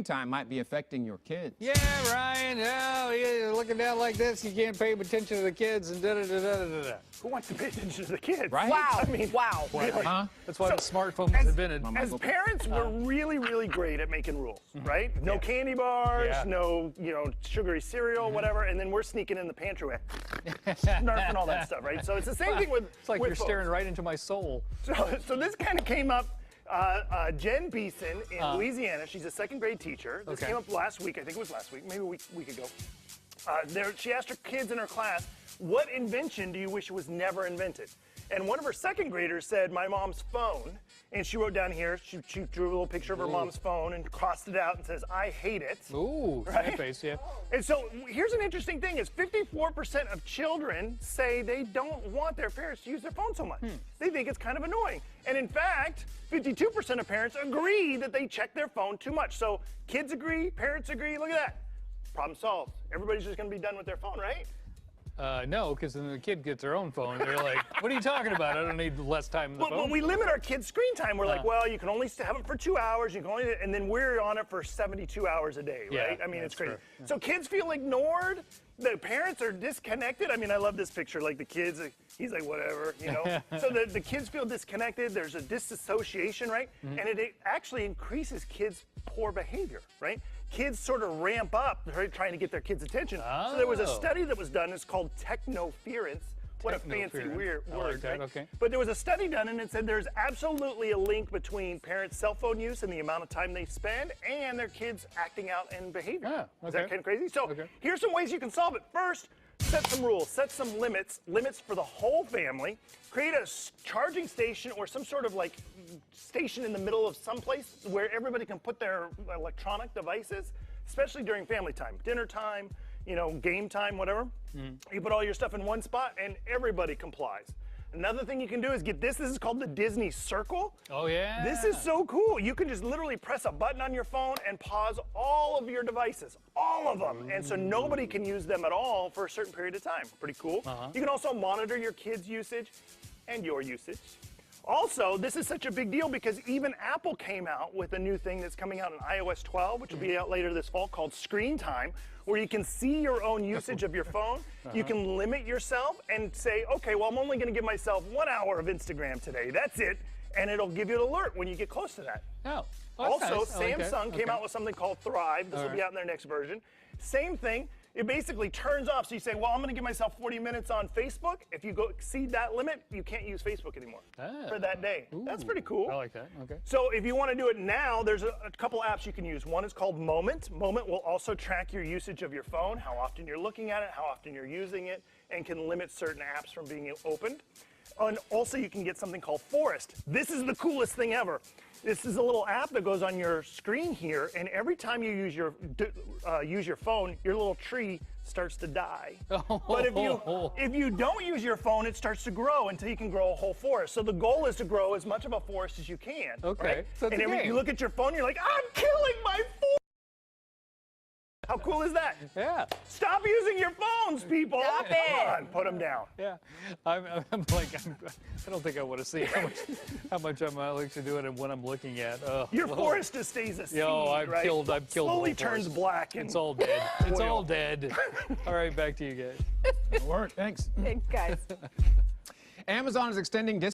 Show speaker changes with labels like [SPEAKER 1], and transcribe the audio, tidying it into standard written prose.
[SPEAKER 1] Time might be affecting your kids.
[SPEAKER 2] Yeah, Ryan. Oh, you're looking down like this. You can't pay attention to the kids and da-da-da-da-da-da.
[SPEAKER 3] Who wants to pay attention to the kids?
[SPEAKER 1] Right?
[SPEAKER 4] Wow.
[SPEAKER 3] I mean,
[SPEAKER 4] wow.
[SPEAKER 3] really.
[SPEAKER 1] Huh?
[SPEAKER 2] That's why the smartphone was invented.
[SPEAKER 3] As parents, we're really, really great at making rules, right? No candy bars,
[SPEAKER 2] Yeah.
[SPEAKER 3] no, sugary cereal, whatever, and then we're sneaking in the pantry with Nerf and all that stuff, right? So it's the same thing with
[SPEAKER 2] It's like
[SPEAKER 3] with
[SPEAKER 2] you're
[SPEAKER 3] phones.
[SPEAKER 2] staring right into my soul.
[SPEAKER 3] So this kind of came up. Jen Beeson in Louisiana, she's a second grade teacher. This
[SPEAKER 2] Okay.
[SPEAKER 3] came up last week. I think it was last week, maybe a week ago. She asked her kids in her class, what invention do you wish was never invented? And one of her second graders said, my mom's phone. And she wrote down here, she drew a little picture of her mom's phone and crossed it out and says, I hate it.
[SPEAKER 2] Ooh,
[SPEAKER 3] Right?
[SPEAKER 2] sad face, yeah.
[SPEAKER 3] And so here's an interesting thing is 54% of children say they don't want their parents to use their phone so much. They think it's kind of annoying. And in fact, 52% of parents agree that they check their phone too much. So kids agree, parents agree, look at that. Problem solved. Everybody's just gonna be done with their phone, right?
[SPEAKER 2] No, because then the kid gets their own phone. They're like, what are you talking about? I don't need less time on the
[SPEAKER 3] Well,
[SPEAKER 2] phone.
[SPEAKER 3] when we limit our kids' screen time, we're like, well, you can only have it for 2 hours, you can only, and then we're on it for 72 hours a day, right?
[SPEAKER 2] Yeah,
[SPEAKER 3] I mean, it's
[SPEAKER 2] that's
[SPEAKER 3] crazy.
[SPEAKER 2] true.
[SPEAKER 3] So kids feel ignored. The parents are disconnected. I mean, I love this picture. Like the kids, he's like, whatever, So the kids feel disconnected. There's a disassociation, right? And it actually increases kids' poor behavior, right? Kids sort of ramp up trying to get their kids' attention. So there was a study that was done. It's called technoference. What a fancy
[SPEAKER 2] Technoference.
[SPEAKER 3] weird
[SPEAKER 2] I
[SPEAKER 3] word,
[SPEAKER 2] like that,
[SPEAKER 3] right?
[SPEAKER 2] okay.
[SPEAKER 3] But there was a study done, and it said there's absolutely a link between parents' cell phone use and the amount of time they spend and their kids acting out in behavior.
[SPEAKER 2] Ah,
[SPEAKER 3] Is that
[SPEAKER 2] okay.
[SPEAKER 3] kind of crazy? So
[SPEAKER 2] Okay.
[SPEAKER 3] here's some ways you can solve it. First, set some rules, set some limits for the whole family. Create a charging station or some sort of like station in the middle of some place where everybody can put their electronic devices, especially during family time, dinner time, game time, whatever. You put all your stuff in one spot and everybody complies. Another thing you can do is get this. This is called the Disney Circle.
[SPEAKER 2] Oh, yeah.
[SPEAKER 3] This is so cool. You can just literally press a button on your phone and pause all of your devices, all of them. And so nobody can use them at all for a certain period of time. Pretty cool. You can also monitor your kids' usage and your usage. Also, this is such a big deal because even Apple came out with a new thing that's coming out in iOS 12, which will be out later this fall, called Screen Time, where you can see your own usage of your phone. You can limit yourself and say, okay, well, I'm only going to give myself 1 hour of Instagram today. That's it. And it'll give you an alert when you get close to that.
[SPEAKER 2] Oh, well, that's
[SPEAKER 3] Also,
[SPEAKER 2] nice. I like that.
[SPEAKER 3] Samsung came
[SPEAKER 2] Okay.
[SPEAKER 3] out with something called Thrive. This will be out in their next version. Same thing. It basically turns off. So you say, well, I'm going to give myself 40 minutes on Facebook. If you go exceed that limit, you can't use Facebook anymore for that day. That's pretty cool.
[SPEAKER 2] I like that. Okay.
[SPEAKER 3] So if you want to do it now, there's a couple apps you can use. One is called Moment. Moment will also track your usage of your phone, how often you're looking at it, how often you're using it, and can limit certain apps from being opened. And also you can get something called Forest. This is the coolest thing ever. This is a little app that goes on your screen here, and every time you use your phone, your little tree starts to die. But if you don't use your phone, it starts to grow until you can grow a whole forest. So the goal is to grow as much of a forest as you can.
[SPEAKER 2] Okay,
[SPEAKER 3] Right?
[SPEAKER 2] so it's
[SPEAKER 3] and
[SPEAKER 2] a
[SPEAKER 3] every
[SPEAKER 2] game.
[SPEAKER 3] you look at your phone, you're like, I'm killing my forest. How cool is that?
[SPEAKER 2] Yeah.
[SPEAKER 3] Stop using your phones, people.
[SPEAKER 4] Stop
[SPEAKER 3] Come
[SPEAKER 4] it.
[SPEAKER 3] on, put them down.
[SPEAKER 2] Yeah, I don't think I want to see how much I'm actually doing and what I'm looking at.
[SPEAKER 3] Your forest just stays a seed,
[SPEAKER 2] I've
[SPEAKER 3] right?
[SPEAKER 2] killed the
[SPEAKER 3] Slowly
[SPEAKER 2] whole
[SPEAKER 3] turns
[SPEAKER 2] forest.
[SPEAKER 3] black. And
[SPEAKER 2] It's all dead. It's
[SPEAKER 3] Oil.
[SPEAKER 2] all dead. All right, back to you guys.
[SPEAKER 1] Good work. Thanks.
[SPEAKER 4] Thanks, guys.
[SPEAKER 1] Amazon is extending